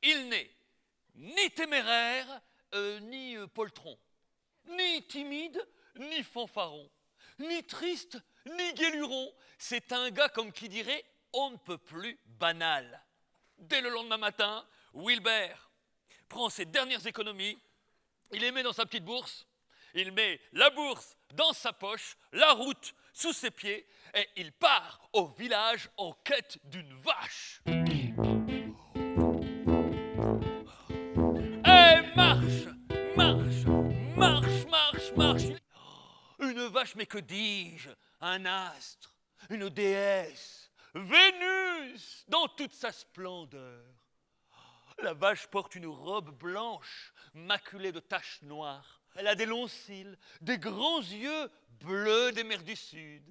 Il n'est ni téméraire, ni poltron, ni timide, ni fanfaron, ni triste, ni guéluron. C'est un gars comme qui dirait on ne peut plus banal. Dès le lendemain matin, Wilbert prend ses dernières économies, il les met dans sa petite bourse, il met la bourse dans sa poche, la route sous ses pieds, et il part au village en quête d'une vache. Et marche, marche, marche, marche, marche. Une vache, mais que dis-je? Un astre, une déesse, Vénus, dans toute sa splendeur. La vache porte une robe blanche, maculée de taches noires. Elle a des longs cils, des grands yeux bleus des mers du Sud.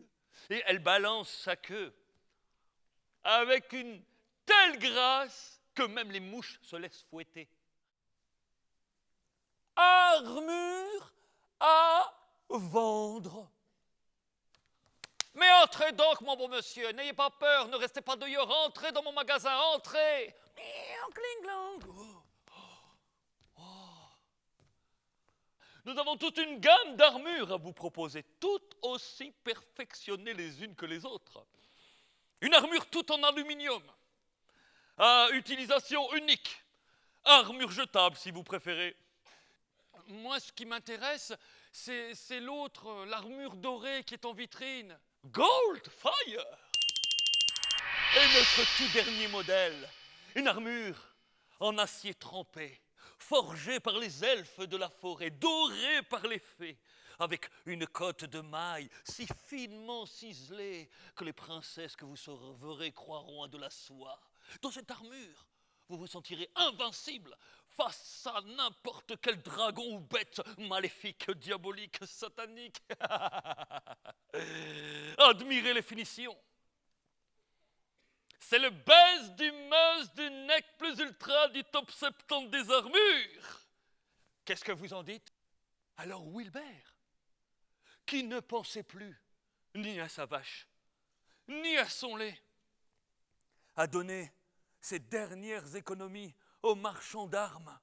Et elle balance sa queue avec une telle grâce que même les mouches se laissent fouetter. Armure à vendre. Mais entrez donc, mon bon monsieur, n'ayez pas peur, ne restez pas dehors, entrez dans mon magasin, entrez. Nous avons toute une gamme d'armures à vous proposer, toutes aussi perfectionnées les unes que les autres. Une armure toute en aluminium, à utilisation unique, armure jetable si vous préférez. Moi, ce qui m'intéresse, c'est l'autre, l'armure dorée qui est en vitrine. Goldfire! Et notre tout dernier modèle, une armure en acier trempé, forgée par les elfes de la forêt, dorée par les fées, avec une cotte de mailles si finement ciselée que les princesses que vous sauverez croiront à de la soie. Dans cette armure, vous vous sentirez invincible face à n'importe quel dragon ou bête maléfique, diabolique, satanique. Admirez les finitions. C'est le base du mus du nec plus ultra du top 70 des armures. Qu'est-ce que vous en dites? Alors Wilbert, qui ne pensait plus ni à sa vache, ni à son lait, a donné ses dernières économies aux marchands d'armes.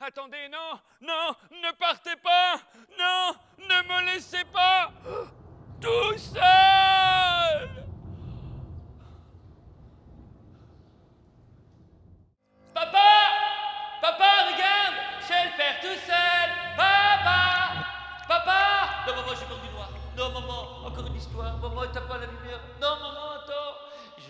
Attendez, non, non, ne partez pas, non, ne me laissez pas tout seul. Papa, papa, regarde, je sais le faire tout seul. Papa, papa. Non, maman, j'ai peur du noir. Non, maman, encore une histoire. Maman, t'as pas la lumière. Non, maman, attends.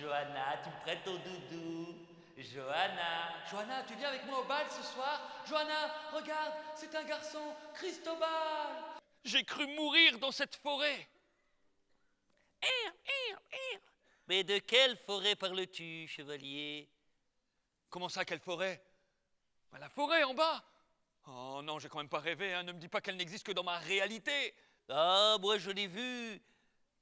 Johanna, tu me prêtes ton doudou. Johanna, tu viens avec moi au bal ce soir? Johanna, regarde, c'est un garçon, Cristobal. J'ai cru mourir dans cette forêt. Mais de quelle forêt parles-tu, chevalier? Comment ça, quelle forêt? La forêt en bas. Oh non, j'ai quand même pas rêvé, hein. Ne me dis pas qu'elle n'existe que dans ma réalité. Ah, moi je l'ai vue.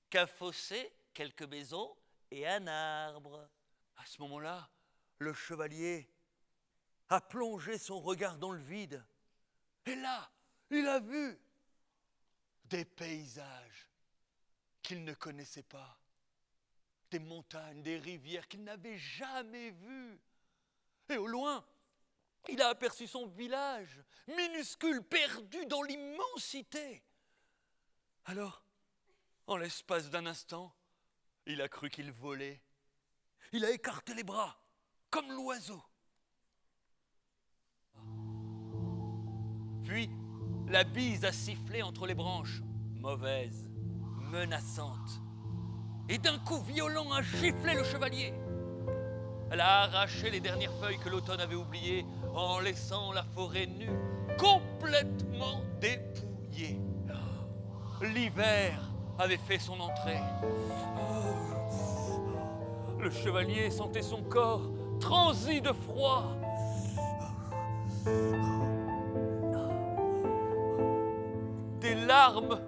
Qu'un fossé, quelques maisons et un arbre. À ce moment-là, le chevalier a plongé son regard dans le vide. Et là, il a vu des paysages qu'il ne connaissait pas. Des montagnes, des rivières qu'il n'avait jamais vues. Et au loin, il a aperçu son village, minuscule, perdu dans l'immensité. Alors, en l'espace d'un instant, il a cru qu'il volait. Il a écarté les bras, comme l'oiseau. Puis, la bise a sifflé entre les branches, mauvaise, menaçante. Et d'un coup violent a giflé le chevalier. Elle a arraché les dernières feuilles que l'automne avait oubliées en laissant la forêt nue, complètement dépouillée. L'hiver avait fait son entrée. Le chevalier sentait son corps transi de froid. larmes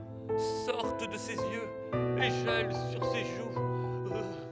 sortent de ses yeux et gèlent sur ses joues.